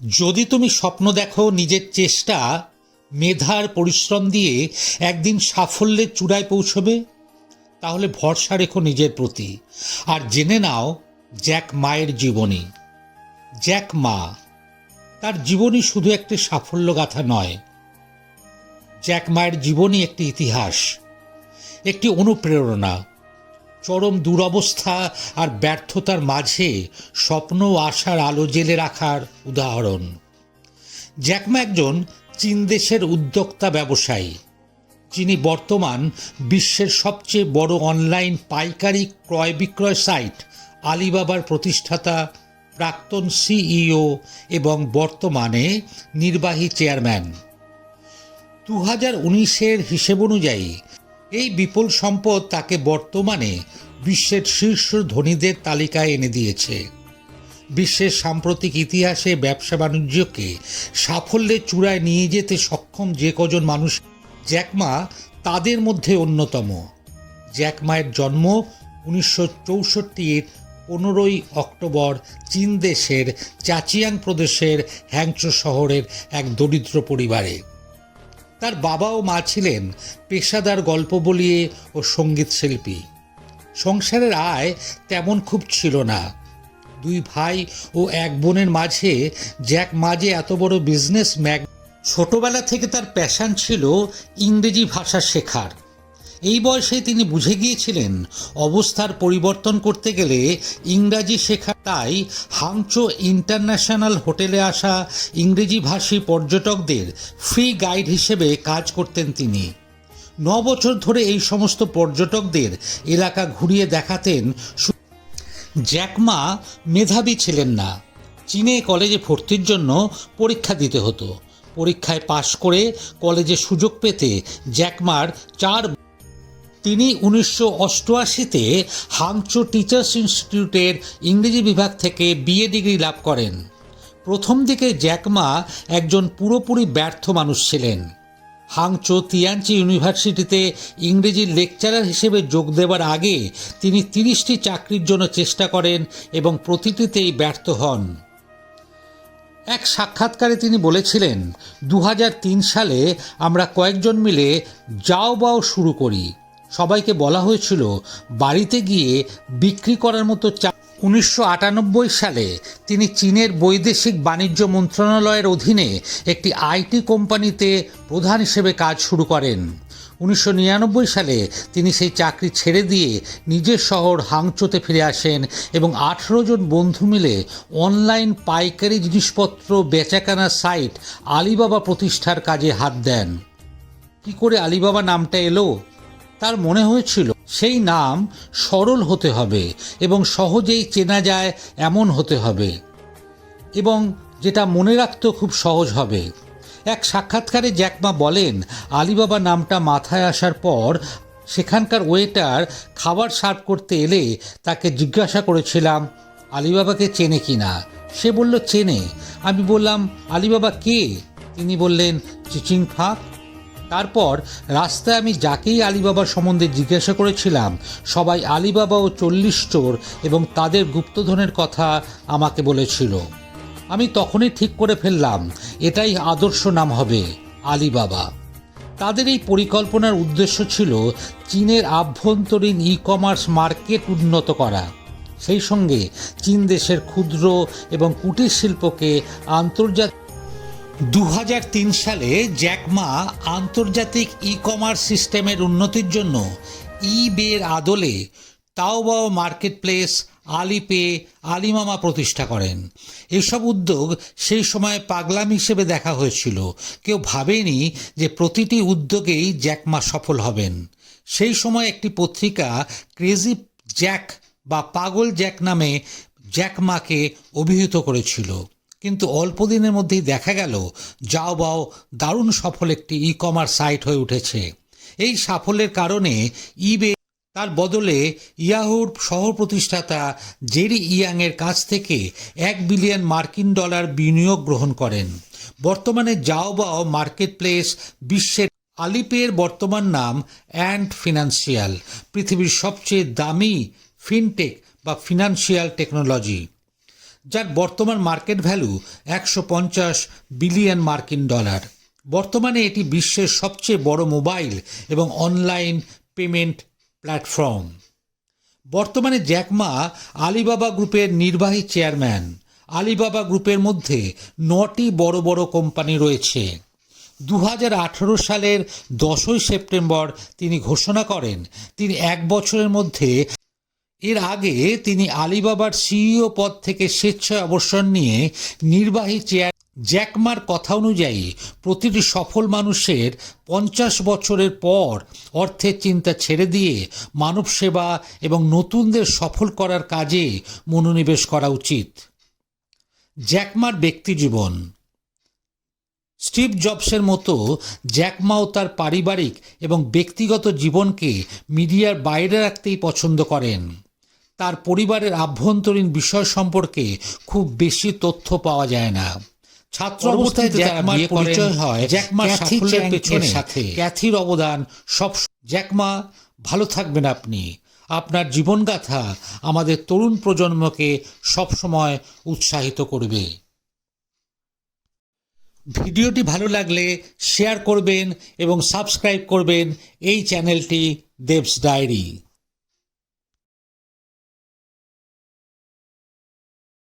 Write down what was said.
যদি তুমি স্বপ্ন দেখো নিজের চেষ্টা, মেধার পরিশ্রম দিয়ে একদিন সাফল্যের চূড়ায় পৌঁছবে, তাহলে ভরসা রেখো নিজের প্রতি আর জেনে নাও জ্যাক মায়ের জীবনী। জ্যাক মা, তার জীবনী শুধু একটি সাফল্য গাথা নয়। জ্যাক মায়ের জীবনী একটি ইতিহাস, একটি অনুপ্রেরণা। চরম দুরবস্থা আর ব্যর্থতার মাঝে স্বপ্ন ও আশার আলো জেলে রাখার উদাহরণ। জ্যাক মা একজন চীন দেশের উদ্যোক্তা ব্যবসায়ী, যিনি বর্তমান বিশ্বের সবচেয়ে বড় অনলাইন পাইকারি ক্রয় বিক্রয় সাইট আলিবাবার প্রতিষ্ঠাতা, প্রাক্তন সিইও এবং বর্তমানে নির্বাহী চেয়ারম্যান। 2019-এর হিসেব অনুযায়ী এই বিপুল সম্পদ তাকে বর্তমানে বিশ্বের শীর্ষ ধনীদের তালিকায় এনে দিয়েছে। বিশ্বের সাম্প্রতিক ইতিহাসে ব্যবসা বাণিজ্যকে সাফল্যের চূড়ায় নিয়ে যেতে সক্ষম যে কজন মানুষ, জ্যাক মা তাদের মধ্যে অন্যতম। জ্যাক মায়ের জন্ম 1964-এর 15ই অক্টোবর চীন দেশের চাচিয়াং প্রদেশের হ্যাংচো শহরের এক দরিদ্র পরিবারে। তার বাবা ও মা ছিলেন পেশাদার গল্প বলিয়ে ও সঙ্গীত শিল্পী। সংসারের আয় তেমন খুব ছিল না। 2 ভাই ও 1 বোনের মাঝে জ্যাক মা যে এত বড় বিজনেস ম্যাগ। ছোটবেলা থেকে তার প্যাশন ছিল ইংরেজি ভাষা শেখার। এই বয়সে তিনি বুঝে গিয়েছিলেন অবস্থার পরিবর্তন করতে গেলে ইংরাজি শেখা। তাই হাংচো ইন্টারন্যাশনাল হোটেলে আসা ইংরেজি ভাষী পর্যটকদের ফ্রি গাইড হিসেবে কাজ করতেন তিনি। 9 বছর ধরে এই সমস্ত পর্যটকদের এলাকা ঘুরিয়ে দেখাতেন। জ্যাক মা মেধাবী ছিলেন না। চীনে কলেজে ভর্তির জন্য পরীক্ষা দিতে হতো। পরীক্ষায় পাশ করে কলেজে সুযোগ পেতে জ্যাক মার তিনি 1988-তে হাংচো টিচার্স ইনস্টিটিউটের ইংরেজি বিভাগ থেকে বিএ ডিগ্রি লাভ করেন। প্রথম দিকে জ্যাক মা একজন পুরোপুরি ব্যর্থ মানুষ ছিলেন। হাংচো তিয়ানচি ইউনিভার্সিটিতে ইংরেজির লেকচারার হিসেবে যোগ দেওয়ার আগে তিনি 30টি চাকরির জন্য চেষ্টা করেন এবং প্রতিটিতেই ব্যর্থ হন। এক সাক্ষাৎকারে তিনি বলেছিলেন, 2003 সালে আমরা কয়েকজন মিলে যাও বাও শুরু করি। সবাইকে বলা হয়েছিল বাড়িতে গিয়ে বিক্রি করার মতো 1998 সালে তিনি চীনের বৈদেশিক বাণিজ্য মন্ত্রণালয়ের অধীনে একটি আইটি কোম্পানিতে প্রধান হিসেবে কাজ শুরু করেন। 1999 সালে তিনি সেই চাকরি ছেড়ে দিয়ে নিজের শহর হাংচোতে ফিরে আসেন এবং 18 জন বন্ধু মিলে অনলাইন পাইকারি জিনিসপত্র বেচাকেনার সাইট আলিবাবা প্রতিষ্ঠার কাজে হাত দেন। কি করে আলিবাবা নামটা এলো? তার মনে হয়েছিল সেই নাম সরল হতে হবে এবং সহজেই চেনা যায় এমন হতে হবে এবং যেটা মনে রাখতেও খুব সহজ হবে। এক সাক্ষাৎকারে জ্যাক মা বলেন, আলিবাবা নামটা মাথায় আসার পর সেখানকার ওয়েটার খাবার সার্ভ করতে এলে তাকে জিজ্ঞাসা করেছিলাম আলিবাবাকে চেনে কি না। সে বলল চেনে। আমি বললাম আলিবাবা কে? তিনি বললেন চিচিং ফাঁক। তারপর রাস্তায় আমি যাকেই আলিবাবার সম্বন্ধে জিজ্ঞাসা করেছিলাম সবাই আলিবাবা ও 40 চোর এবং তাদের গুপ্তধনের কথা আমাকে বলেছিল। আমি তখনই ঠিক করে ফেললাম এটাই আদর্শ নাম হবে, আলিবাবা। তাদের এই পরিকল্পনার উদ্দেশ্য ছিল চীনের আভ্যন্তরীণ ই কমার্স মার্কেট উন্নত করা, সেই সঙ্গে চীন দেশের ক্ষুদ্র এবং কুটির শিল্পকে আন্তর্জাতিক। 2003 সালে জ্যাক মা আন্তর্জাতিক ই কমার্স সিস্টেমের উন্নতির জন্য ইবের আদলে তাওবাও মার্কেট প্লেস, আলিপে, আলিমামা প্রতিষ্ঠা করেন। এসব উদ্যোগ সেই সময় পাগলামি হিসেবে দেখা হয়েছিল। কেউ ভাবেনি যে প্রতিটি উদ্যোগেই জ্যাক মা সফল হবেন। সেই সময় একটি পত্রিকা ক্রেজি জ্যাক বা পাগল জ্যাক নামে জ্যাক মাকে অভিহিত করেছিল। কিন্তু অল্প দিনের মধ্যেই দেখা গেল যাওবাও দারুণ সফল একটি ই কমার্স সাইট হয়ে উঠেছে। এই সাফল্যের কারণে ইবে তার বদলে ইয়াহুর সহ প্রতিষ্ঠাতা জেরি ইয়াংয়ের কাছ থেকে $1 বিলিয়ন বিনিয়োগ গ্রহণ করেন। বর্তমানে যাওবাও মার্কেট প্লেস বিশ্বের আলিপের বর্তমান নাম অ্যান্ড ফিনান্সিয়াল, পৃথিবীর সবচেয়ে দামি ফিনটেক বা ফিনান্সিয়াল টেকনোলজি। যার বর্তমান মার্কেট ভ্যালু 150 বিলিয়ন মার্কিন ডলার। বর্তমানে এটি বিশ্বের সবচেয়ে বড় মোবাইল এবং অনলাইন পেমেন্ট প্ল্যাটফর্ম। বর্তমানে জ্যাক মা আলিবাবা গ্রুপের নির্বাহী চেয়ারম্যান। আলিবাবা গ্রুপের মধ্যে 9টি বড় বড় কোম্পানি রয়েছে। 2018 সালের 10ই সেপ্টেম্বর তিনি ঘোষণা করেন তিনি 1 বছরের মধ্যে। এর আগে তিনি আলিবাবার সিইও পদ থেকে স্বেচ্ছায় অবসর নিয়ে নির্বাহী চেয়ার। জ্যাক মার কথা অনুযায়ী প্রতিটি সফল মানুষের 50 বছরের পর অর্থের চিন্তা ছেড়ে দিয়ে মানব সেবা এবং নতুনদের সফল করার কাজে মনোনিবেশ করা উচিত। জ্যাক মার ব্যক্তিজীবন। স্টিভ জবসের মতো জ্যাক মাও তার পারিবারিক এবং ব্যক্তিগত জীবনকে মিডিয়ার বাইরে রাখতেই পছন্দ করেন। তার পরিবারের আভ্যন্তরীণ বিষয় সম্পর্কে খুব বেশি তথ্য পাওয়া যায় না। ছাত্র অবস্থায় জ্যাক মার পরিচয় হয় জ্যাক মার সাফল্যের পেছনে সাথে ক্যাথির অবদান সব। জ্যাক মা, ভালো থাকবেন আপনি। আপনার জীবনগাথা আমাদের তরুণ প্রজন্মকে সবসময় উৎসাহিত করবে। ভিডিওটি ভালো লাগলে শেয়ার করবেন এবং সাবস্ক্রাইব করবেন এই চ্যানেলটি দেবস ডায়েরি।